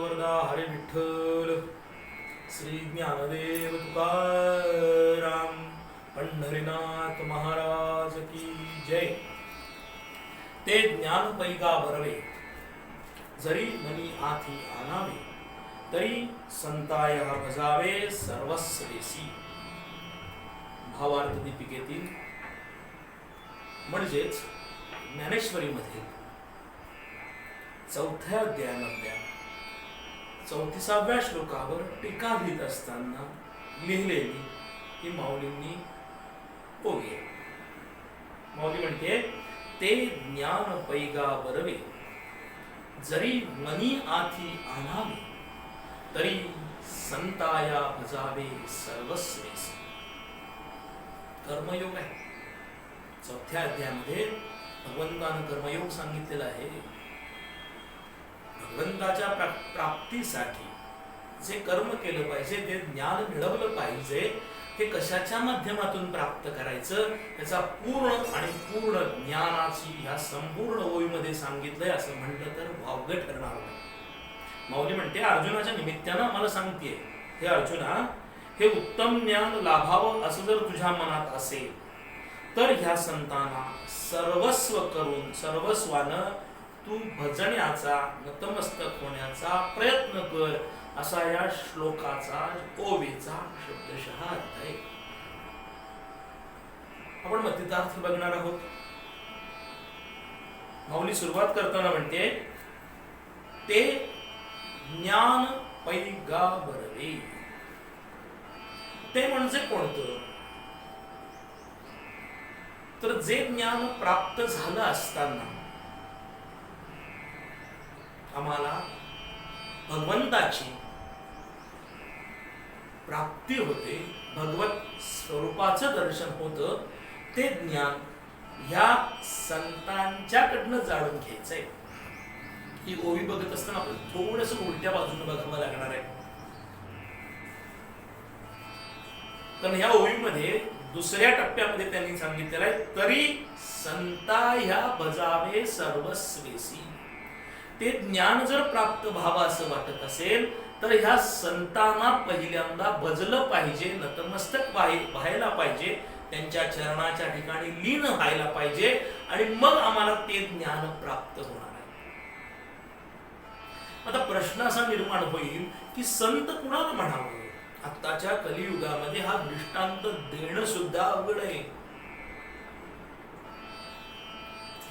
वरदा हरे विठ्ठल श्री ज्ञानदेव तुकाराम पंढरीनाथ महाराज की जय. ते ज्ञान पैगा बरवे जरी मनी आथी आणावे तरी संताया भजावे सर्वस्वेसी. भावार्थ दीपिकेतील म्हणजेच ज्ञानेश्वरीमध्ये 4थ्या अध्यायामधल्या 34व्या श्लोकावर टीका लिहित असताना लिहिलेली ही माऊलींनी ओवी. माऊली म्हणते ते ज्ञान पैगा बरवे जरी मनी आथी आणावे तरी संताया भजावे सर्वस्वेसी. कर्मयोग आहे. 4थ्या अध्यायामध्ये भगवंतानं कर्मयोग सांगितलेला आहे. भगवंताच्या प्राप्तीसाठी जे कर्म केलं पाहिजे, ते ज्ञान मिळवलं पाहिजे, हे कशाच्या माध्यमातून प्राप्त करायचं त्याचा पूर्ण आणि पूर्ण ज्ञानाची ह्या संपूर्ण ओळीमध्ये सांगितलंय. असं म्हटलं तर वावगं ठरणार नाही. माऊली म्हणते अर्जुनाच्या निमित्तानं आम्हाला सांगतेय, हे अर्जुना, हे उत्तम ज्ञान लाभावं असं जर तुझ्या मनात असेल तर ह्या संतांना सर्वस्व करून सर्वस्वानं तू भजण्याचा नतमस्तक होण्याचा प्रयत्न कर, असा या श्लोकाचा ओवीचा शब्दशः अर्थ आहे. आपण मतितार्थ बघणार आहोत. माऊली सुरुवात करताना म्हणते ते ज्ञान पैगा बरवे. ते म्हणजे कोणतं? तर जे ज्ञान प्राप्त झालं असताना आम्हाला भगवंताची प्राप्ती होते, भगवत स्वरूपाचं दर्शन होतं, ते ज्ञान ह्या संतांच्याकडनं जाणून घ्यायचंय. ही ओवी बघत असताना आपण थोडस उलट्या बाजूने बघावं लागणार आहे. कारण ह्या ओवीमध्ये दुसऱ्या टप्प्यामध्ये त्यांनी सांगितलेलं आहे तरी संता ह्या भजावे सर्वस्वेसी. ते ज्ञान जर प्राप्त व्हावं असं वाटत असेल तर ह्या संतांना पहिल्यांदा भजलं पाहिजे, नतमस्तक व्हायला पाहिजे, त्यांच्या चरणाच्या ठिकाणी लीन व्हायला पाहिजे, आणि मग आम्हाला ते ज्ञान प्राप्त होणार आहे. आता प्रश्न असा निर्माण होईल की संत कुणाला म्हणावं? आत्ताच्या कलियुगामध्ये हा दृष्टांत देणं सुद्धा अवघड आहे.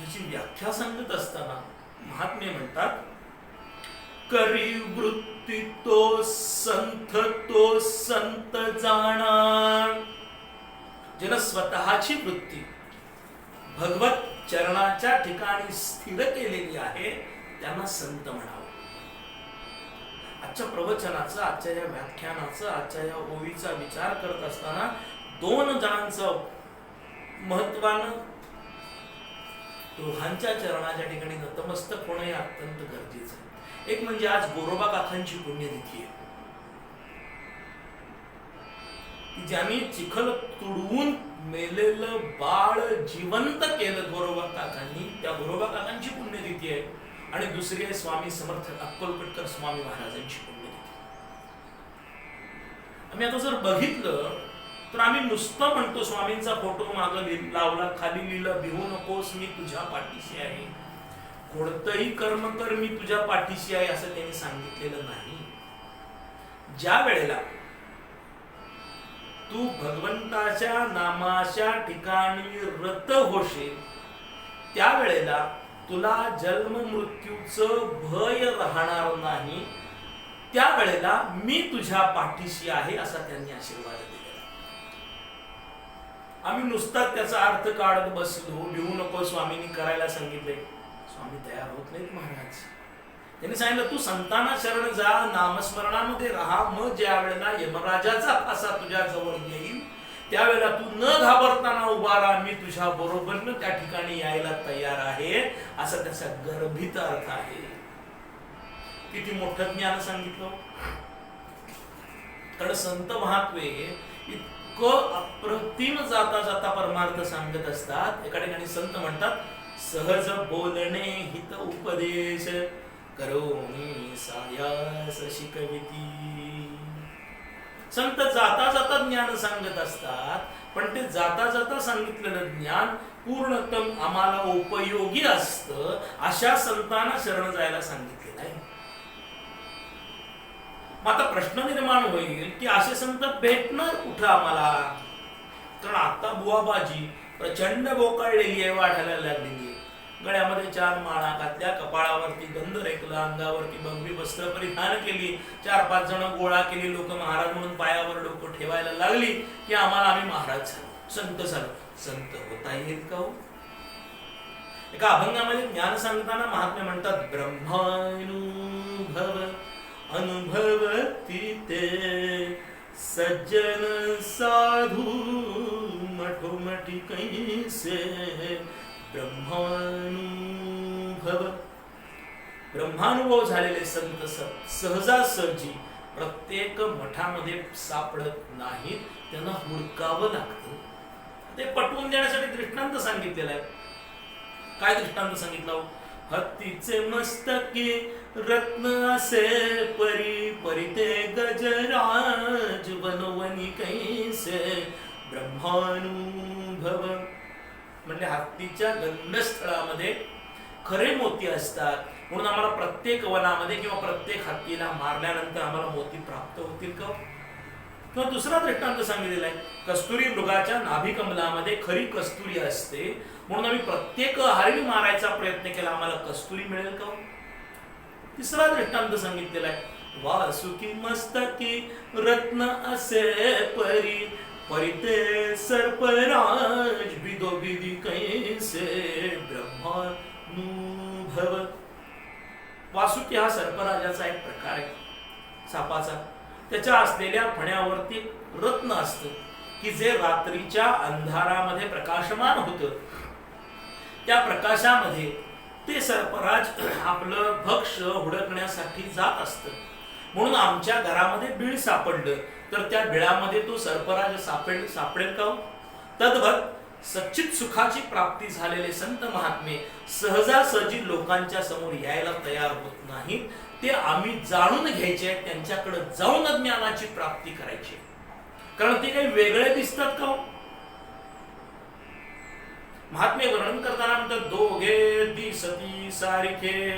याची व्याख्या सांगत असताना महात्मे म्हणतात करी वृत्ती तो संत जाणा. ज्यानं स्वतःची वृत्ती भगवत चरणाच्या ठिकाणी स्थिर केलेली आहे त्यांना संत म्हणावं. आजच्या प्रवचनाचं, आजच्या या व्याख्यानाचं, आजच्या या ओवीचा विचार करत असताना 2 जणांचं महत्वानं दोघांच्या चरणाच्या ठिकाणी नतमस्तक होणं हे अत्यंत गरजेचं आहे. एक म्हणजे आज गोरोबा काकांची पुण्यतिथी आहे. ज्यांनी चिखल तुडवून मेलेलं बाळ जिवंत केलं गोरोबा काकांनी, त्या गोरोबा काकांची पुण्यतिथी आहे. आणि दुसरी आहे स्वामी समर्थ अक्कलकोटकर स्वामी महाराजांची पुण्यतिथी. आम्ही आता जर बघितलं तर आम्ही नुसतं म्हणतो स्वामींचा फोटो मागं लावला, खाली लिहिलं भिवू नकोस मी तुझ्या पाठीशी आहे, कोणतंही कर्म कर मी तुझ्या पाठीशी आहे, असं त्यांनी सांगितलेलं नाही. ज्या वेळेला तू भगवंताच्या नामाच्या ठिकाणी रत होशील त्यावेळेला तुला जन्म मृत्यूचं भय राहणार नाही. त्यावेळेला मी तुझ्या पाठीशी आहे असा त्यांनी आशीर्वाद दिला. आम्ही नुसताच त्याचा अर्थ काढत बसलो, लिहू नको स्वामींनी करायला सांगितले, स्वामी तयार होत नाहीत महाराज. त्यांनी सांगितलं तू संतांना शरण जा, नामस्मरणामध्ये राहा, मग ज्या वेळेला यमराजाचा फासा तुझ्या जवळ येईल त्यावेळेला तू न घाबरताना उभा राहा, मी तुझ्या बरोबरनं त्या ठिकाणी यायला तयार आहे, असा त्याचा गर्भित अर्थ आहे. किती मोठं ज्ञान सांगितलं. कारण संत महात्मे इतकं अप्रतिम जाता जाता परमार्थ सांगत असतात. एका ठिकाणी संत म्हणतात सहज बोलणे हित उपदेश, करोमी सायास शिकविती. संत जाता जाता ज्ञान सांगत असतात, पण ते जाता जाता सांगितलेलं ज्ञान पूर्णतम आम्हाला उपयोगी असतं, अशा संतांना शरण जायला सांगितलेलं आहे. मग आता प्रश्न निर्माण होईल की असे संत भेटणार कुठं आम्हाला? कारण आता बुवाबाजी प्रचंड बोकाळलेली आहे, वाढायला लागलेली आहे. गळ्यामध्ये 4 माळा घातल्या, कपाळावरती गंध रेखला, अंगावरती बगवी वस्त्र परिधान केली, 4-5 जण गोळा केली, लोक महाराज म्हणून पायावर डोकं ठेवायला लागली की आम्ही महाराज झालो, संत झालो. संत होता येईल का हो? एका अभंगामध्ये ज्ञान सांगताना महात्मे म्हणतात, ब्रह्मानुभव अनुभवती ते सज्जन साधू मठोमठी कैसे. ब्रह्मानुभव झालेले संत सहजासहजी प्रत्येक मठामध्ये सापडत नाहीत, त्यांना हुडकावं लागतं. ते पटवून देण्यासाठी दृष्टांत सांगितलेला आहे. काय दृष्टांत सांगितलं? हत्तीचे मस्तकी रत्न असे परी, परिते गजराज बनवनी कैसे. ब्रह्मानुभव म्हणजे हत्तीच्या गंधस्थळामध्ये खरे मोती असतात, म्हणून आम्हाला प्रत्येक वनामध्ये किंवा प्रत्येक हत्तीला मारल्यानंतर आम्हाला मोती प्राप्त होतील का? किंवा दुसरा दृष्टांत सांगितलेला आहे, कस्तुरी मृगाच्या नाभी कमलामध्ये खरी कस्तुरी असते, म्हणून आम्ही प्रत्येक हरिणी मारायचा प्रयत्न केला, आम्हाला कस्तुरी मिळेल का? तिसरा दृष्टांत सांगितलेला आहे, वासुकी मस्तकी रत्न असे परी, परिते सर्पराज बिदोबिदी कैसे. ब्रह्मानुभव. वासुकी हा सर्पराजाचा एक प्रकार आहे, सापाचा. त्याच्या असलेल्या फण्यावरती रत्न असतं की जे रात्रीच्या अंधारामध्ये प्रकाशमान होतं. त्या प्रकाशामध्ये ते सर्पराज आपलं भक्ष्य हुडकण्यासाठी जात असतं. म्हणून आमच्या घरामध्ये बीळ सापडलं तर त्या बिळामध्ये तो सर्पराज सापडेल का? तद्वत सच्चित सुखाची प्राप्ती झालेले संत महात्मे सहजासहजी लोकांच्या समोर यायला तयार होत नाहीत. ते आम्ही जाणून घ्यायचे, त्यांच्याकडे जाऊन ज्ञानाची प्राप्ती करायची, कारण ते काही वेगळे दिसतात का? महात्मे वर्णन करताना म्हणतात, दोघे दिसती सारखे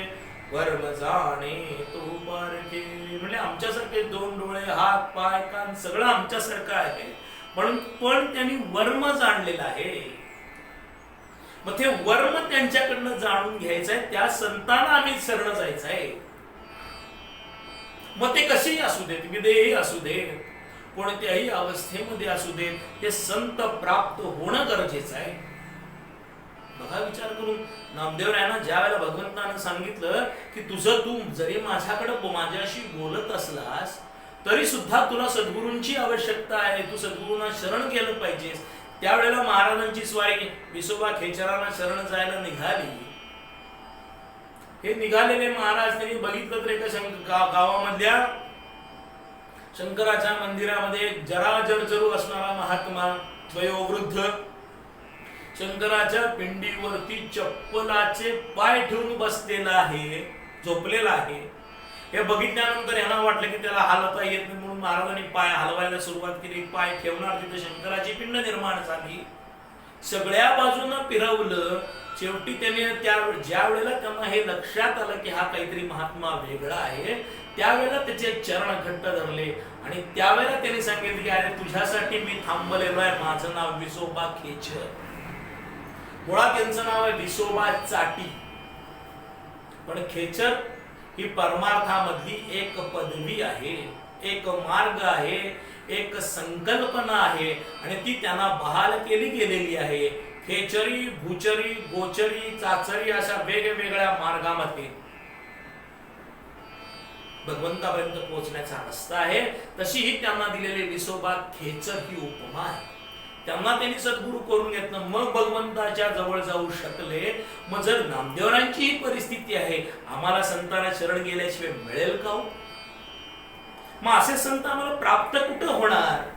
वर्म जाणे तो पारखे. म्हणजे आमच्यासारखे 2 डोळे, हात, पाय, कान सगळं आमच्यासारखं आहे, म्हणून पण त्यांनी वर्म जाणलेलं आहे. मग ते वर्म त्यांच्याकडनं जाणून घ्यायचं आहे, त्या संतांना आम्ही शरण जायचं आहे. मग ते कसेही असू देत, विदेही असू देत, कोणत्याही अवस्थेमध्ये असू देत, ते संत प्राप्त होणं गरजेचं आहे. बघा विचार करून, नामदेवरायांना ज्या वेळेला भगवंतानं सांगितलं की तुझं तू जरी माझ्याकडे माझ्याशी बोलत असलास तरी सुद्धा तुला सद्गुरूंची आवश्यकता आहे, तू सद्गुरूंना शरण गेलं पाहिजेस, त्यावेळेला महाराजांची स्वारी विसोबा खेचरांना शरण जायला निघाली. हे निघालेले महाराज त्यांनी बघितलं तर एका गावामधल्या शंकराच्या मंदिरामध्ये जरा जर्जरू असणारा महात्मा वयोवृद्ध शंकराच्या पिंडीवरती चप्पलाचे पाय ठेवून बसलेला आहे, झोपलेला आहे. हे बघितल्यानंतर यांना वाटलं की त्याला हलवता येत नाही, म्हणून महाराजांनी पाय हलवायला सुरुवात केली. पाय ठेवणार तिथे शंकराची पिंड निर्माण झाली. सगळ्या बाजूनं फिरवलं. शेवटी त्याने ज्या वेळेला त्यांना हे लक्षात आलं की हा काहीतरी महात्मा वेगळा आहे, त्यावेळेला त्याचे चरण घट्ट धरले आणि त्यावेळेला त्यांनी सांगितले की अरे तुझ्यासाठी मी थांबलेलो आहे, माझं नाव विसोबा खेचर. मुळात त्यांचं नाव आहे विसोबा चाटी, पण खेचर ही परमार्थामधली एक पदवी आहे, एक मार्ग आहे, एक संकल्पना आहे आणि ती त्यांना बहाल केली गेलेली आहे. खेचरी, भूचरी, गोचरी, चाचरी अशा वेगवेगळ्या मार्गामध्ये भगवंतापर्यंत पोहोचण्याचा रस्ता आहे. तशी ही त्यांना दिलेली विसोबा खेचर ही उपमा आहे. त्यांना त्यांनी सद्गुरू करून घेतलं, मग भगवंताच्या जवळ जाऊ शकले. मग जर नामदेवरांची ही परिस्थिती आहे, आम्हाला संतांना शरण गेल्याशिवाय मिळेल का? मग असे संत आम्हाला प्राप्त कुठं होणार?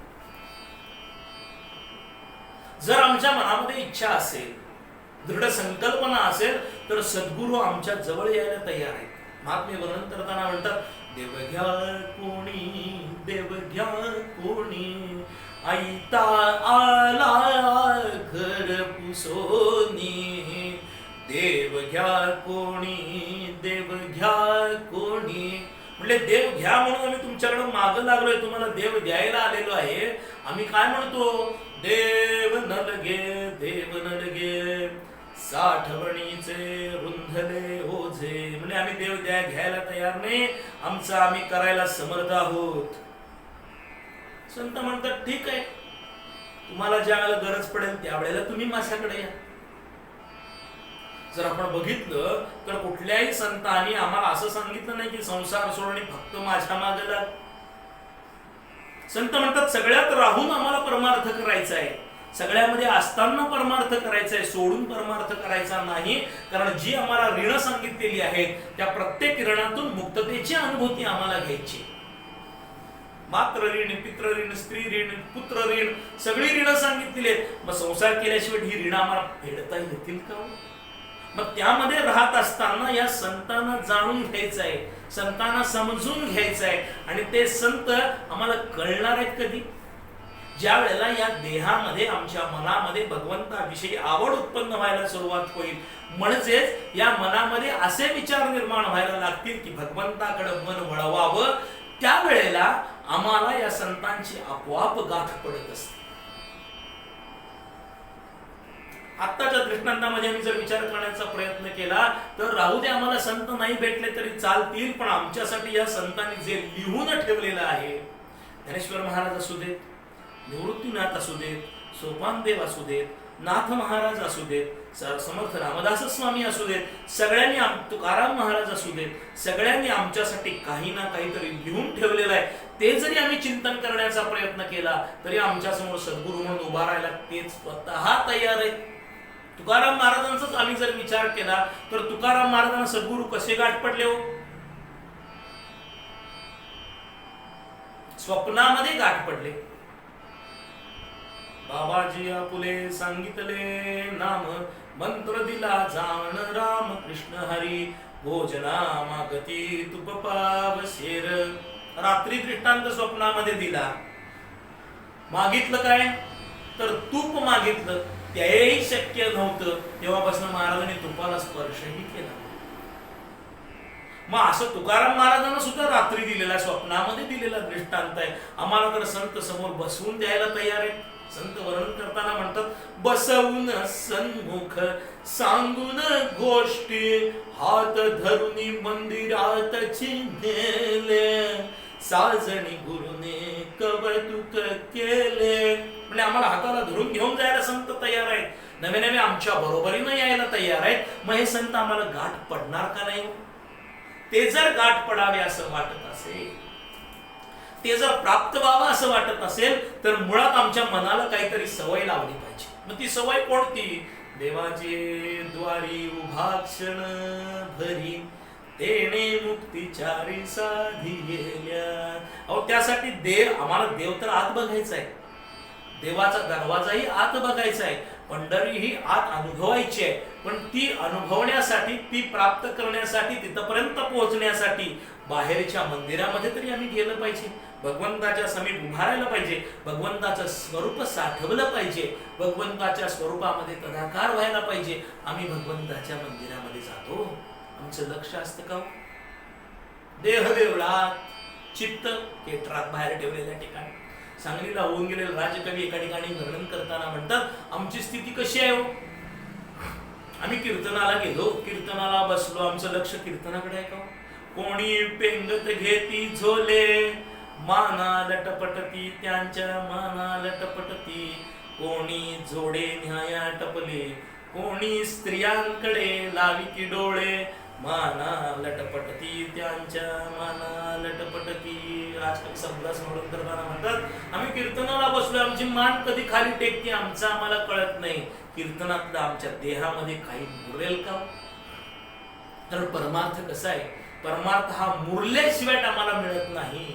जर आमच्या मनामध्ये इच्छा असेल, दृढ संकल्पना असेल, तर सद्गुरू आमच्या जवळ यायला तयार आहेत. महात्मे वर्णन करताना म्हणतात, देव घ्या कोणी, देव घ्या कोणी, आईता आला घर पुसोनी, देव घ्या कोणी, देव घ्या कोणी. म्हणजे देव घ्या म्हणून आम्ही तुमच्याकडे मागं लागलोय, तुम्हाला देव द्यायला आलेलो आहे. आम्ही काय म्हणतो, देव न लगे, देव न लगे, साठवणीचे रुंधले ओझे. म्हणजे आम्ही देव घ्यायला तयार नाही, आमचं आम्ही करायला समर्थ आहोत. संत म्हणतात, ठीक आहे, तुम्हाला ज्या वेळेला गरज पडेल त्यावेळेला तुम्ही माझ्याकडे या. जर आपण बघितलं तर कुठल्याही संतांनी आम्हाला असं सांगितलं नाही की संसार सोड आणि फक्त माझ्या मागे लाग. संत म्हणतात, सगळ्यात राहून आम्हाला परमार्थ करायचा आहे, सगळ्यामध्ये असताना परमार्थ करायचा आहे, सोडून परमार्थ करायचा नाही. कारण जी आम्हाला ऋण सांगितलेली आहेत त्या प्रत्येक ऋणातून मुक्ततेची अनुभूती आम्हाला घ्यायची. मात्र ऋण, पितृ ऋण, स्त्री ऋण, पुत्र ऋण, सगळी ऋण सांगितलेली आहेत. मग संसार केल्याशिवाय ही ऋण आम्हाला फेडता येतील का? मग त्यामध्ये राहत असताना या संतांना जाणून घ्यायचं आहे, संतांना समजून घ्यायचं आहे. आणि ते संत आम्हाला कळणार आहेत कधी? ज्या वेळेला या देहामध्ये, आमच्या मनामध्ये भगवंताविषयी आवड उत्पन्न व्हायला सुरुवात होईल. म्हणजेच या मनामध्ये असे विचार निर्माण व्हायला लागतील की भगवंताकडे मन वळवावं. त्यावेळेला आम्हाला या संतांची आपोआप गाठ पडत असते. आत्ताच्या दृष्टांतामध्ये आम्ही जर विचार करण्याचा प्रयत्न केला तर राहू दे, आम्हाला संत नाही भेटले तरी चालतील, पण आमच्यासाठी या संतांनी जे लिहून ठेवलेलं आहे, ज्ञानेश्वर महाराज असू देत, निवृत्तीनाथ असू देत, सोपानदेव असू देत, नाथ महाराज असू देत, समर्थ रामदास स्वामी असू देत, सगळ्यांनी, तुकाराम महाराज असू देत, सगळ्यांनी आमच्यासाठी काही ना काहीतरी लिहून ठेवलेलं आहे. ते जरी आम्ही चिंतन करण्याचा प्रयत्न केला तरी आमच्या समोर सद्गुरू म्हणून उभा राहायला ते स्वतः तयार आहेत. तुकाराम महाराजांचाच आम्ही जर विचार केला तर तुकाराम महाराजांना सद्गुरू कसे गाठ पडले हो? स्वप्नामध्ये गाठ पडले. बाबाजी आपुले सांगितले नाम, मंत्र दिला जाण राम कृष्ण हरी, भोजना मागती तुप पाव शेर. रात्री दृष्टांत स्वप्नामध्ये दिला. मागितलं काय? तर तूप मागितलं. त्याही शक्य नव्हतं. तेव्हापासून महाराजांनी तुपाला स्पर्शही केला. मग असं तुकाराम महाराजांना सुद्धा रात्री दिलेला, स्वप्नामध्ये दिलेला दृष्टांत आहे. आम्हाला तर संत समोर बसवून द्यायला तयार आहे. संत वर्णन करताना म्हणतात, बसवून सन्मुख सांगून गोष्टी, हात धरुनी मंदिरात चिन्हेले, साजणी गुरुने कौतुक केले. म्हणजे आम्हाला हाताला धरून घेऊन जायला संत तयार आहेत. नवे नवे आमच्या बरोबरीनं यायला तयार आहेत. मग हे संत आम्हाला गाठ पडणार का नाही? ते जर गाठ पडावे असं वाटत असेल, ते जर प्राप्त व्हावं असं वाटत असेल, तर मुळात आमच्या मनाला काहीतरी सवय लावली पाहिजे. मग ती सवय कोणती? देवाचे द्वारी उभा क्षण भरी, तेने मुक्तीचारी साधिल्या. अहो त्यासाठी आम्हाला देव तर आत बघायचा आहे, देवाचा दरवाजाही आत बघायचा आहे, पंढरी ही आत अनुभवायची आहे. पण ती अनुभवण्यासाठी, ती प्राप्त करण्यासाठी, तिथपर्यंत पोहोचण्यासाठी बाहेरच्या मंदिरामध्ये तरी आम्ही गेलं पाहिजे, भगवंताच्या समीप उभा राहायला पाहिजे, भगवंताचं स्वरूप साठवलं पाहिजे, भगवंताच्या स्वरूपामध्ये तदाकार व्हायला पाहिजे. आम्ही भगवंताच्या मंदिरामध्ये जातो, आमचं लक्ष असतं का? देह देवळात, चित्त केट्रात बाहेर ठेवलेल्या ठिकाणी. सांगलीला होऊन गेलेले राजकवी एका ठिकाणी वर्णन करताना म्हणतात, आमची स्थिती कशी आहे हो? आम्ही कीर्तनाला गेलो, कीर्तनाला बसलो, आमचं लक्ष कीर्तनाकडे आहे का? कोणी पेंगत घेती झोले, माना लटपटती त्यांच्या माना लटपटती, कोणी जोडे न्याया टपले, कोणी स्त्रियांकडे लावी की डोळे, माना लटपटती त्यांच्या माना लटपटती. राजकवी समदास म्हणून करताना म्हणतात, आम्ही कीर्तनाला बसलो, आमची मान कधी खाली टेकते आमचं आम्हाला कळत नाही. कीर्तनातलं आमच्या देहामध्ये काही मुरेल का? तर परमार्थ कसा आहे? परमार्थ हा मुरल्याशिवाय आम्हाला मिळत नाही.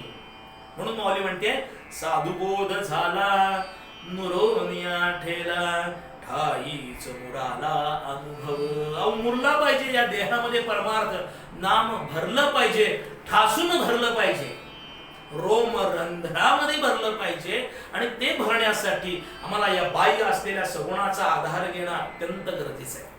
म्हणून माऊली म्हणते, साधुबोध झाला नुरोनिया ठेला, ठाईच मुराला अनुभव. अहो मुरला पाहिजे या देहामध्ये परमार्थ. नाम भरलं पाहिजे, ठासून भरलं पाहिजे, रोम रंध्रामध्ये भरलं पाहिजे. आणि ते भरण्यासाठी आम्हाला या बाह्य असलेल्या सगुणाचा आधार घेणं अत्यंत गरजेचं आहे.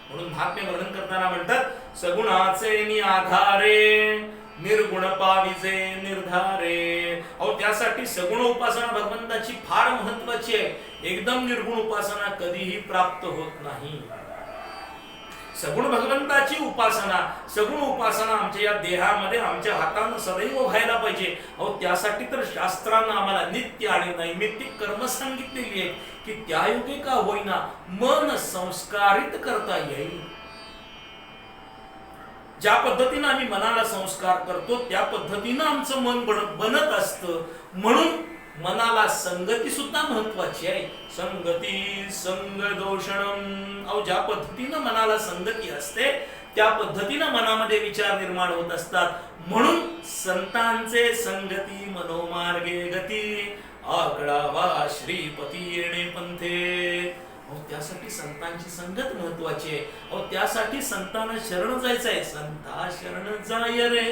म्हणून महात्म्य वर्णन करताना म्हणतात सगुणाचे नि आधारे निर्गुण पाविजे निर्धारे. अहो त्यासाठी सगुण उपासना भगवंताची फार महत्वाची आहे. एकदम निर्गुण उपासना कधीही प्राप्त होत नाही. सगुण भगवंताची उपासना, सगुण उपासना आमच्या या देहामध्ये आमच्या हातानं सदैव व्हायला पाहिजे. अहो त्यासाठी तर शास्त्रांना आम्हाला नित्य आणि नैमित्तिक कर्म सांगितलेली आहे की त्यायोगे का होईना मन संस्कारित करता येईल. ज्या पद्धतीनं आम्ही मनाला संस्कार करतो त्या पद्धतीनं आमचं मन बनत असतं. म्हणून मनाला संगती सुद्धा महत्वाची आहे. संगती संग दोषणम. अहो ज्या पद्धतीनं मनाला संगती असते त्या पद्धतीनं मनामध्ये विचार निर्माण होत असतात. म्हणून संतांचे संगती मनोमार्गे गती आकडावा श्रीपती येणे पंथे. अहो त्यासाठी संतांची संगत महत्वाची आहे. अहो त्यासाठी संतांना शरण जायचं आहे. संता शरण जाय रे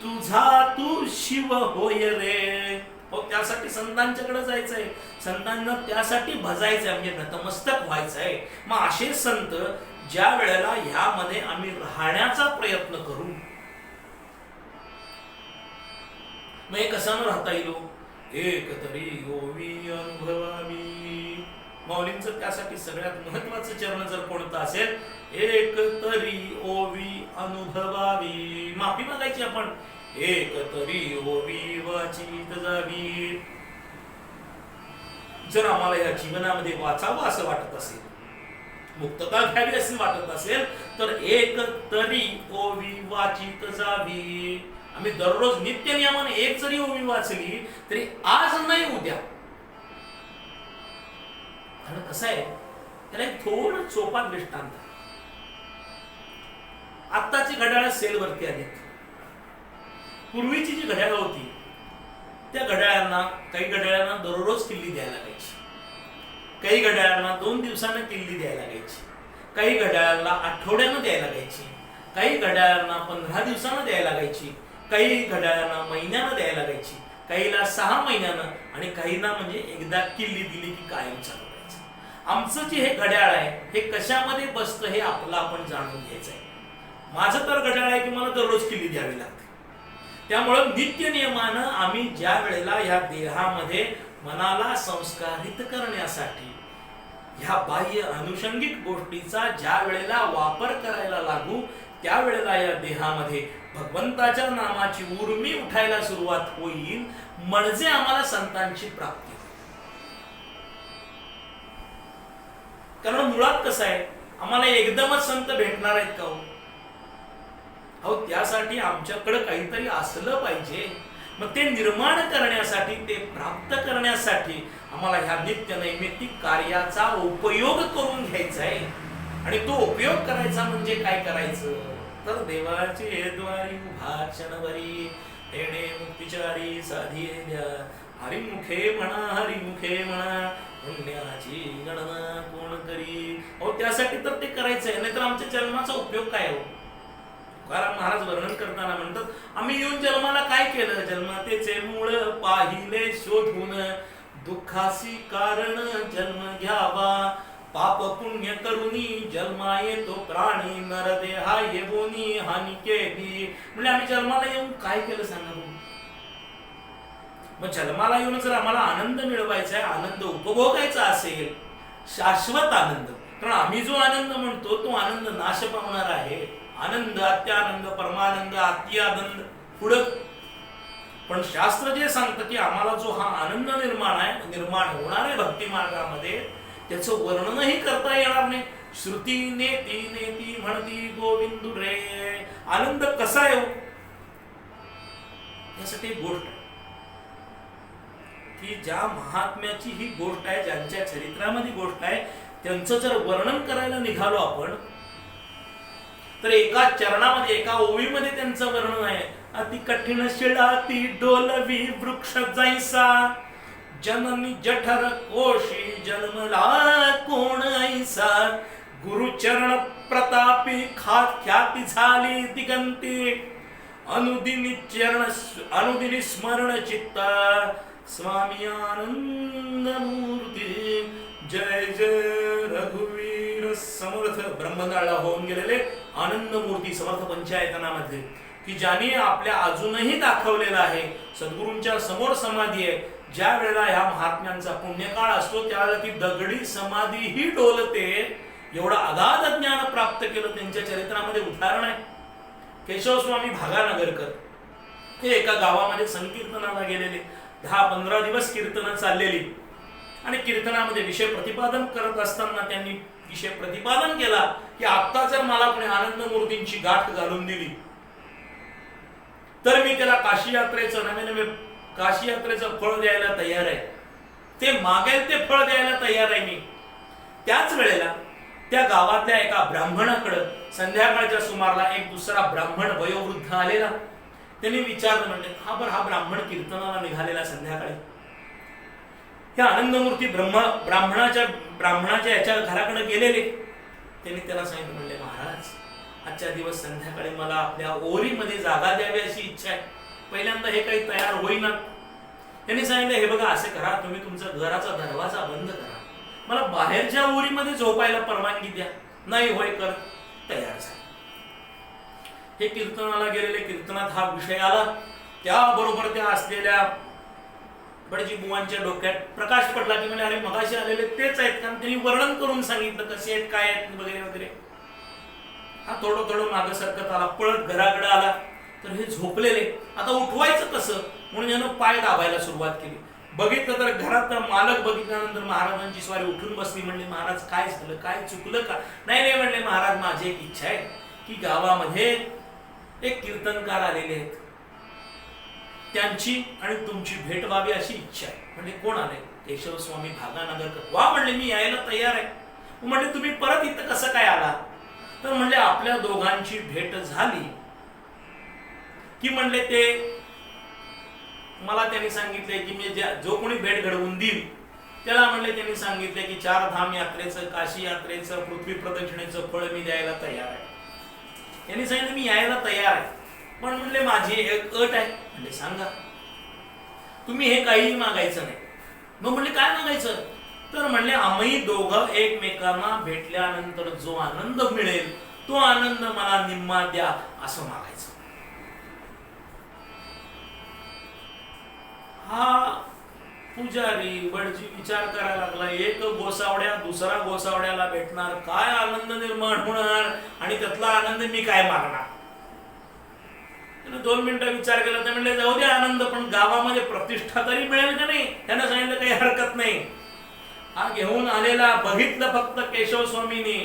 तुझा तू शिव होय रे. अहो त्यासाठी संतांच्याकडे जायचं आहे. संतांना त्यासाठी भजायचं म्हणजे नतमस्तक व्हायचं आहे. मग असे संत ज्या वेळेला ह्यामध्ये आम्ही राहण्याचा प्रयत्न करू, मग हे कशानं राहता येईल? एक तरी ओवी अनुभवावी. माऊलींचं त्यासाठी सगळ्यात महत्वाचं चरण जर कोणतं असेल, एक तरी ओवी अनुभवावी. माफी मागायची आपण, एक तरी ओवी वाचित जावी. जर आम्हाला या जीवनामध्ये वाचावं असं वाटत असेल, मुक्तता घ्यावी असे वाटत असेल, तर एक तरी ओवी वाचित जावी. आम्ही दररोज नित्य नियमाने एक जरी ओवी वाचली तरी आज नाही उद्या. कारण कसं आहे, त्याला एक थोडं सोपा दृष्टांत. आत्ताची घड्याळ सेलवरती आलीत. पूर्वीची जी घड्याळ होती त्या घड्याळांना, काही घड्याळांना दररोज किल्ली द्यायला लागायची, काही घड्याळांना 2 दिवसांना किल्ली द्यायला लागायची, काही घड्याळांना आठवड्यानं द्यायला लागायची, काही घड्याळांना 15 दिवसांना द्यायला लागायची, काही घड्याळांना महिन्यानं द्यायला लागायची, काहीला 6 महिन्यानं, आणि काहींना म्हणजे एकदा किल्ली दिली की कायम चालू राहायचं. आमचं जे हे घड्याळ आहे हे कशामध्ये बसतं हे आपलं आपण जाणून घ्यायचं आहे. माझं तर घड्याळ आहे की मला दररोज किल्ली द्यावी लागते. त्यामुळं नित्य नियमानं आम्ही ज्या वेळेला ह्या देहामध्ये मनाला संस्कारित करण्यासाठी ह्या बाह्य अनुषंगिक गोष्टीचा ज्या वेळेला वापर करायला लागू, त्यावेळेला या देहामध्ये भगवंताच्या नामाची उर्मी उठायला सुरुवात होईल. म्हणजे आम्हाला संतांची प्राप्ती. कारण मुळात कसं आहे, आम्हाला एकदमच संत भेटणार आहेत का? अहो त्यासाठी आमच्याकडे काहीतरी असलं पाहिजे. मग ते निर्माण करण्यासाठी, ते प्राप्त करण्यासाठी आम्हाला ह्या नित्य नैमित्तिक कार्याचा उपयोग करून घ्यायचा आहे. आणि तो उपयोग करायचा म्हणजे काय करायचं, तर देवाचे द्वारी उभा क्षणभरी तेणे मुक्तिचारी साधिये द्या. हरिमुखे म्हणा हरिमुखे म्हणा पुण्याची गणना कोण करी. अहो त्यासाठी तर ते करायचंय, नाहीतर आमच्या जन्माचा उपयोग काय हो? तुकाराम महाराज वर्णन करताना म्हणतात, आम्ही येऊन जन्माला काय केलं? जन्मातेचे मूळ पाहिले शोधून, दुःखासी कारण जन्म घ्यावा. पाप पुण्य करुनी जन्मा येतो प्राणी, नरदेहा येवोनी हानी केली. म्हणजे आम्ही जन्माला येऊन काय केलं सांगा बघू? मग जन्माला येऊन जर आम्हाला आनंद मिळवायचा आहे, आनंद उपभोगायचा असेल, शाश्वत आनंद, कारण आम्ही जो आनंद म्हणतो तो आनंद नाश पावणार आहे. आनंद, अत्यानंद, परमानंद, अत्यानंद पुढं. पण शास्त्र जे सांगतं की आम्हाला जो हा आनंद निर्माण होणार आहे भक्ती मार्गामध्ये, त्याचं वर्णनही करता येणार नाही. श्रुती नेती नेती म्हणती गोविंदू रे. आनंद कसा आहे? यासाठी एक गोष्ट की ज्या महात्म्याची ही गोष्ट आहे, ज्यांच्या चरित्रामध्ये गोष्ट आहे, त्यांचं जर वर्णन करायला निघालो आपण तर एका चरणामध्ये, एका ओवीमध्ये त्यांचं वर्णन आहे. अति कठीण शिळा ती डोलवी वृक्ष जैसा, जननी जठर कोशी जन्मला कोण ऐसा. गुरुचरण प्रतापी ख्याती झाली दिगंती, अनुदिनी स्मरण चित्ता स्वामी आनंद मूर्ती. जय जय रघुवीर समर्थ. ब्रह्मनाळला होऊन गेलेले आनंद मूर्ती समर्थ पंचायतनामध्ये, की ज्याने आपल्या अजूनही दाखवलेलं आहे. सद्गुरूंच्या समोर समाधी आहे. ज्या वेळेला ह्या महात्म्यांचा पुण्यकाळ असतो त्यावेळेला ती दगडी समाधीही डोलते. एवढा अगाध ज्ञान प्राप्त केलं त्यांच्या चरित्रामध्ये उदाहरण आहे. केशवस्वामी भागानगरकर हे एका गावामध्ये संकीर्तनाला गेलेले. 10-15 दिवस कीर्तन चाललेली आणि कीर्तनामध्ये विषय प्रतिपादन करत असताना त्यांनी विषय प्रतिपादन केला की आता जर मला कोणी आनंद मूर्तींची गाठ घालून दिली तर मी त्याला काशी यात्रेचं नवे काशी यात्रेचं फळ द्यायला तयार आहे. ते मागेल ते फळ द्यायला तयार आहे मी. त्याच वेळेला त्या गावातल्या एका ब्राह्मणाकडे संध्याकाळच्या सुमारला एक दुसरा ब्राह्मण वयोवृद्ध आलेला. त्यांनी विचारलं, म्हणजे हा ब्राह्मण कीर्तनाला निघालेला संध्याकाळी. हे आनंदमूर्ती ब्राह्मणाच्या याच्या घराकडे गेलेले. त्यांनी त्याला सांगितलं, म्हणले महाराज आजच्या दिवस संध्याकाळी मला आपल्या ओरीमध्ये जागा द्यावी अशी इच्छा आहे. पहिल्यांदा हे काही तयार होईना. त्यांनी सांगितलं, हे बघा असं करा, तुम्ही तुमचा घराचा दरवाजा बंद करा, मला बाहेरच्या ओरीमध्ये झोपायला परवानगी द्या. नाही होय कर. तयार झाले. हे कीर्तनाला गेलेले. कीर्तनात हा विषय आला. त्याबरोबर त्या असलेल्या बडजी बुवांच्या डोक्यात प्रकाश पडला की म्हणजे अरे मगाशी आलेले तेच आहेत. कारण त्यांनी वर्णन करून सांगितलं कसे आहेत, काय आहेत वगैरे वगैरे. हा थोडं मागं सरकत आला, पळत घराकडे आला. तर हे झोपलेले. आता उठवायचं कसं म्हणून यानं पाय दाबायला सुरुवात केली. बघितलं तर घरात तर मालक बघितल्यानंतर महाराजांची स्वारी उठून बसली. म्हणले महाराज काय झालं, काय चुकलं का? नाही म्हणले महाराज माझी एक इच्छा आहे की गावामध्ये एक कीर्तनकार आलेले आहेत, त्यांची आणि तुमची भेट व्हावी अशी इच्छा आहे. म्हणजे कोण आले? केशवस्वामी भागानगरकर. वा म्हणले मी यायला तयार आहे. म्हणले तुम्ही परत इथं कसं काय आला? तर म्हणले आपल्या दोघांची भेट झाली की म्हणले ते मला त्यांनी सांगितले की मी जो कोणी भेट घडवून देईल त्याला म्हणले त्यांनी सांगितले की 4 धाम यात्रेचं, काशी यात्रेचं, पृथ्वी प्रदक्षिणेचं फळ मी द्यायला तयार आहे. त्यांनी सांगितलं मी यायला तयार आहे, पण म्हणले माझी एक अट आहे. म्हणजे सांगा. तुम्ही हे काही मागायचं नाही. मग म्हणले काय मागायचं? तर म्हणले आम्ही दोघं एकमेकांना भेटल्यानंतर जो आनंद मिळेल तो आनंद मला निम्मा द्या असं मागायचं. हा पुजारी बडजी विचार करायला लागला. एक गोसावड्या दुसरा गोसावड्याला भेटणार, काय आनंद निर्माण होणार आणि त्यातला आनंद मी काय मागणार? 2 मिनिटं विचार केला तर म्हणले जाऊ दे आनंद, पण गावामध्ये प्रतिष्ठा तरी मिळेल का नाही? त्यांना सांगितलं काही हरकत नाही. हा घेऊन आलेला बघितलं फक्त केशवस्वामीने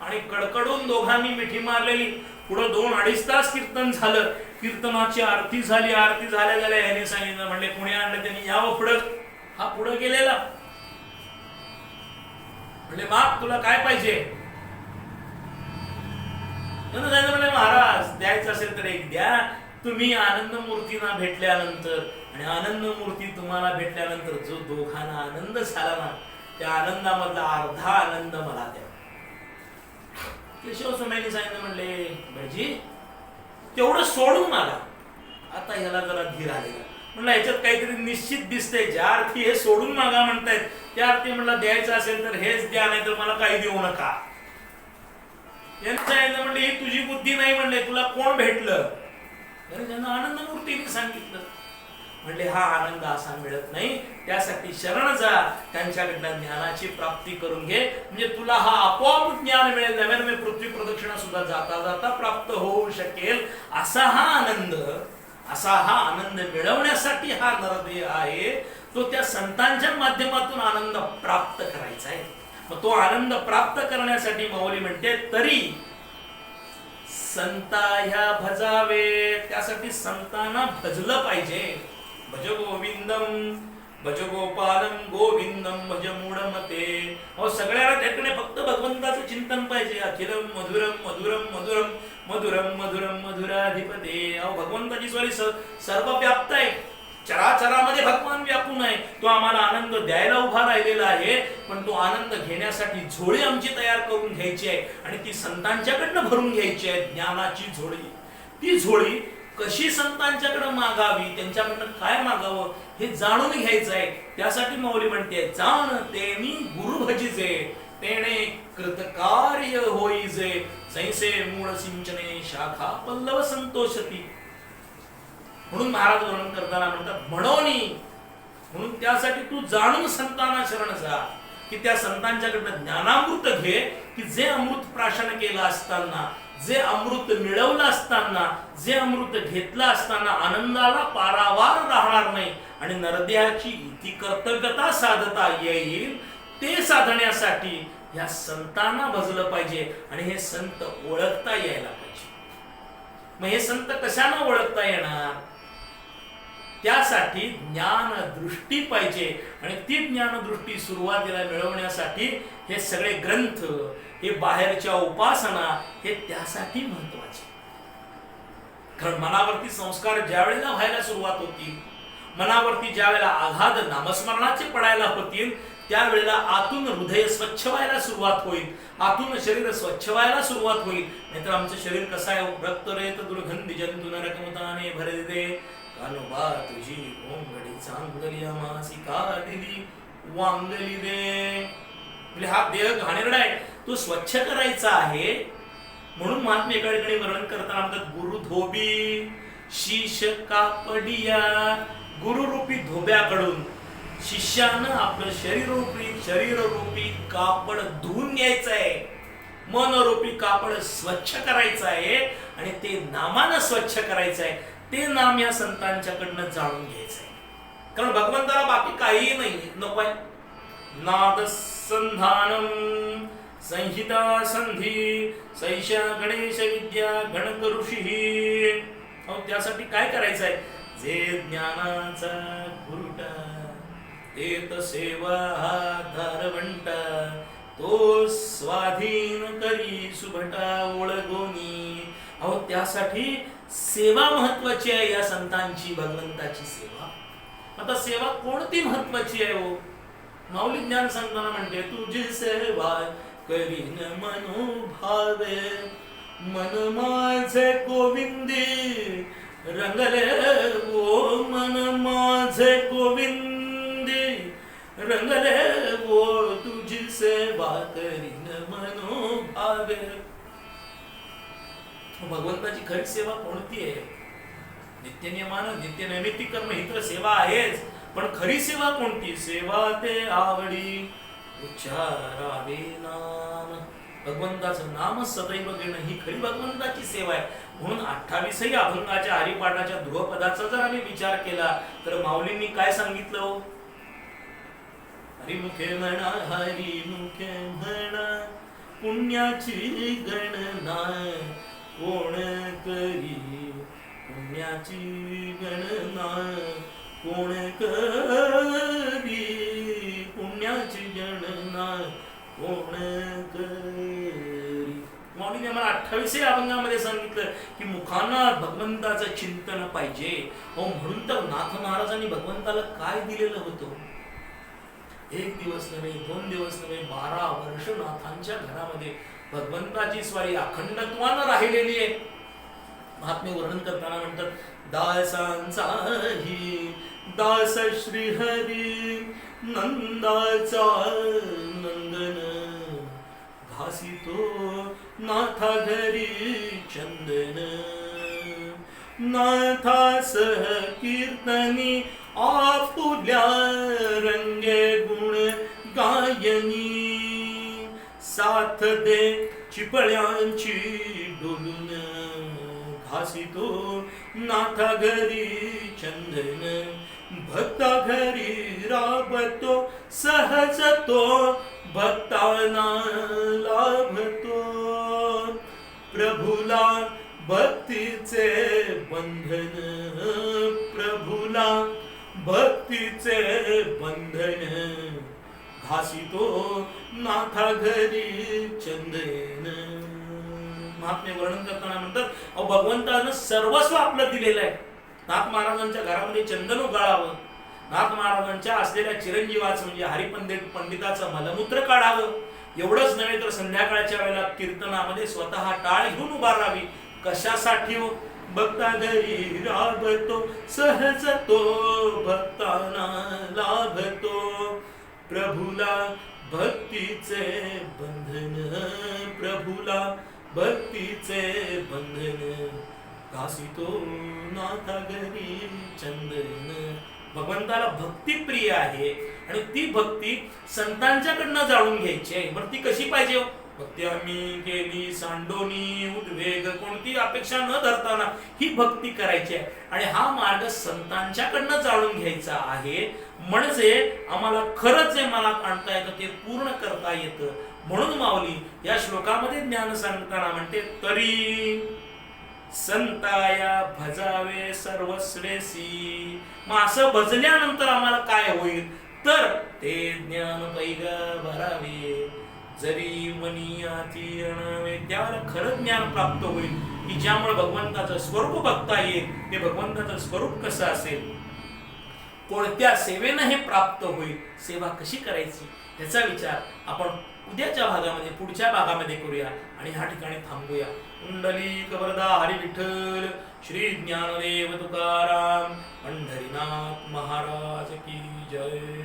आणि कडकडून दोघांनी मिठी मारलेली. पुढे 2-2.5 तास कीर्तन झालं. कीर्तनाची आरती झाली. आरती झाल्या याने सांगितलं, म्हणले कोणी आणलं त्यांनी यावं पुढं. हा पुढे गेलेला. म्हणले बाप तुला काय पाहिजे? म्हणले महाराज द्यायचं असेल तर एक द्या. तुम्ही आनंद मूर्तीना भेटल्यानंतर आणि आनंद मूर्ती तुम्हाला भेटल्यानंतर जो दोघांना आनंद झाला ना त्या आनंदामधला अर्धा आनंद मला द्या. केशवस्वामींनी सांगितलं, म्हणले भटजी तेवढं सोडून मागा. आता ह्याला जरा धीर आलेला. म्हणलं याच्यात काहीतरी निश्चित दिसतंय. ज्या अर्थी हे सोडून मागा म्हणतायत त्या अर्थी म्हणलं द्यायचं असेल तर हेच द्या, नाही तर मला काही देऊ नका. यांचं म्हणले ही तुझी बुद्धी नाही. म्हणले तुला कोण भेटलं? त्यांना आनंद मूर्तीने सांगितलं. म्हणले हा आनंद असा मिळत नाही, त्यासाठी शरण जा, त्यांच्याकडनं ज्ञानाची प्राप्ती करून घे, म्हणजे तुला हा आपोआप ज्ञान मिळेल. नव्याने पृथ्वी प्रदक्षिणा सुद्धा जाता जाता प्राप्त होऊ शकेल. असा हा आनंद मिळवण्यासाठी हा नरदेह आहे. तो त्या संतांच्या माध्यमातून आनंद प्राप्त करायचा आहे. मग तो आनंद प्राप्त करण्यासाठी माऊली म्हणते तरी संता ह्या भजावे. त्यासाठी संतांना भजलं पाहिजे. भज गोविंदम भज गोपालम गोविंदम भज मूढमते. अहो सगळ्याला त्याकडे फक्त भगवंताचं चिंतन पाहिजे. अखिलम मधुरम मधुरम मधुरम मधुरम मधुरम मधुराधिपते. अहो भगवंताची स्वारी सर्व व्याप्त आहे. चराचरामध्ये भगवान व्यापून आहे. तो आम्हाला आनंद द्यायला उभा राहिलेला आहे, पण तो आनंद घेण्यासाठी झोळी आमची तयार करून घ्यायची आहे आणि ती संतांच्याकडनं भरून घ्यायची आहे. ज्ञानाची झोळी. ती झोळी कशी संतांच्याकडे मागावी, त्यांच्याकडनं काय मागावं हे जाणून घ्यायचं आहे. त्यासाठी माऊली म्हणते, जाण तेनी गुरु भजिजे तेणे कृतकार्य होईजे, जैसे मूळ सिंचने शाखा पल्लव संतोषती. म्हणून महाराज वर्णन करताना म्हणतात म्हणून त्यासाठी तू जाणून संतांना शरण जा, की त्या संतांच्याकडनं ज्ञानामृत घे, की जे अमृत प्राशन केलं असताना, जे अमृत मिळवलं असताना, जे अमृत घेतलं असताना आनंदाला पारावार राहणार नाही आणि नरद्याची इति कर्तव्यता साधता येईल. ते साधण्यासाठी या संतांना भजलं पाहिजे आणि हे संत ओळखता यायला पाहिजे. मग हे संत कशाने ओळखता येणार? त्यासाठी ज्ञान दृष्टी पाहिजे आणि ती ज्ञान दृष्टी सुरुवातीला मिळवण्यासाठी हे सगळे ग्रंथ, हे बाहेरच्या उपासना, हे त्यासाठी महत्वाचे. कारण मनावरती संस्कार ज्या वेळेला व्हायला सुरुवात होती, मनावरती ज्या वेळेला आघात नामस्मरणाचे पडायला होतील, त्यावेळेला आतून हृदय स्वच्छ व्हायला सुरुवात होईल, आतून शरीर स्वच्छ व्हायला सुरुवात होईल. नाहीतर आमचं शरीर कसं आहे, रक्त रेत दुर्गंधी जंतू नरकमताने भरे दे, कानोबा तुझी ओंगडी चांगली आमासी काढली वांगली रे. म्हणजे हा देह घाणेरडा आहे, तो स्वच्छ करायचा आहे. म्हणून महात्मे एका ठिकाणी वर्णन करताना म्हणतात, गुरु धोबी शीश कापडिया. गुरुरूपी धोब्याकडून शिष्यानं आपलं शरीररूपी कापड धुवून घ्यायचं आहे, मनरूपी कापड स्वच्छ करायचं आहे आणि ते नामानं स्वच्छ करायचं आहे. ते नाम या संतांच्याकडनं जाणून घ्यायचं आहे. कारण भगवंताला बाकी काहीही नाही नको आहे. नाद संधानम संहिता संधी सैषा गणेश विद्या गणक ऋषी. त्यासाठी काय करायचं आहे? जे ज्ञानाचा गुरुटा तेत सेवा हा धारवंटा, तो स्वाधीन करी सुभटा ओळगोनी. त्यासाठी सेवा महत्वाची आहे. या संतांची, भगवंताची सेवा. आता सेवा कोणती महत्वाची आहे हो? माऊली ज्ञान सांगताना म्हणते, तुझी सेवा करीन मनोभावे, मन माझे गोविंदी रंगले ओ, मन माझे गोविंदी रंगले ओ, तुझी सेवा करीन मनोभावे. भगवंताची खरी सेवा कोणती आहे? नित्यनियमानं नित्यनैमित्तिक कर्म ही तर सेवा आहेच, पण खरी सेवा कोणती? सेवा ते आवडी उच्चारावे नाम. भगवंताचं नाम सदैव घेणं ही खरी भगवंताची सेवा आहे. म्हणून 28ही अभंगाच्या हरिपाठाच्या ध्रुवपदाचा जर आम्ही विचार केला तर माऊलींनी काय सांगितलं? हरिमुखे म्हणा, हरिमुखे म्हणा, पुण्याची गणना कोण करी, पुण्याची गणना कोण करी, पुण्याची गणना कोण करी. माऊलीने मला 28 अभंगामध्ये सांगितलं की मुखांना भगवंताचं चिंतन पाहिजे. म्हणून तर नाथ महाराजांनी भगवंताला काय दिलेलं होतं? 1 दिवस नव्हे, 2 दिवस नव्हे, 12 वर्ष नाथांच्या घरामध्ये भगवंताची स्वारी अखंडत्वानं राहिलेली आहे. महात्मे वर्णन करताना म्हणतात, दासांचाही दास श्रीहरी नंदाचा नंदन, घासितो नाथा घरी चंदन, नाथासह कीर्तनी आपुल्या रंगे गुण गायनी, साथ दे चिपळ्यांची डोलून, घासितो नाथा घरी चंदन, भक्ता घरी राबतो सहज तो, भक्तांना लाभतो, प्रभूला भक्तीचे बंधन, प्रभूला भक्तीचे बंधन, घासितो नाथा घरी चंदन. महात्मे वर्णन करताना म्हणतात, भगवंतानं सर्वस्व आपलं दिलेलं आहे. नाथ महाराजांच्या घरामध्ये चंदन उगाळावं, नाथ महाराजांच्या असलेल्या चिरंजीवाचं म्हणजे पंडिताचं मलमूत्र काढावं. एवढंच नव्हे तर संध्याकाळच्या वेळेला कीर्तनामध्ये स्वतः टाळ घेऊन उभा राहावी. कशासाठी हो? भक्ता घरी राबतो सहज तो भक्तांना लाभतो, प्रभूला भक्तीचे बंधन, प्रभूला भक्तीचे बंधन, कासितो नाथा घरी चंदन. भगवंताला भक्ती प्रिय आहे आणि ती भक्ती संतांच्याकडनं जाणून घ्यायची आहे. बरं ती कशी पाहिजे? भक्ती आम्ही केली सांडोनी उद्वेग, कोणती अपेक्षा न धरताना ही भक्ती करायची आहे. आणि हा मार्ग संतांच्याकडनं जाणून घ्यायचा आहे, म्हणजे आम्हाला खरंच जे मनात आणता येतं ते पूर्ण करता येतं. म्हणून माऊली या श्लोकामध्ये ज्ञान सांगताना म्हणते, तरी संताया भजावे सर्वस्वेसी. मग असं भजल्यानंतर आम्हाला काय होईल? तर ते ज्ञान पैगा भरावे, जरी मनी आती अणावे. त्याला खरं ज्ञान प्राप्त होईल की ज्यामुळे भगवंताचं स्वरूप बघता येईल. ते भगवंताचं स्वरूप कसं असेल, कोणत्या सेवेनं हे प्राप्त होईल, सेवा कशी करायची, याचा विचार आपण उद्याच्या भागामध्ये, पुढच्या भागामध्ये करूया. आणि ह्या ठिकाणी थांबूया. कुंडलिक वरदा हरी विठ्ठल, श्री ज्ञानदेव तुकाराम, पंढरीनाथ महाराज की जय.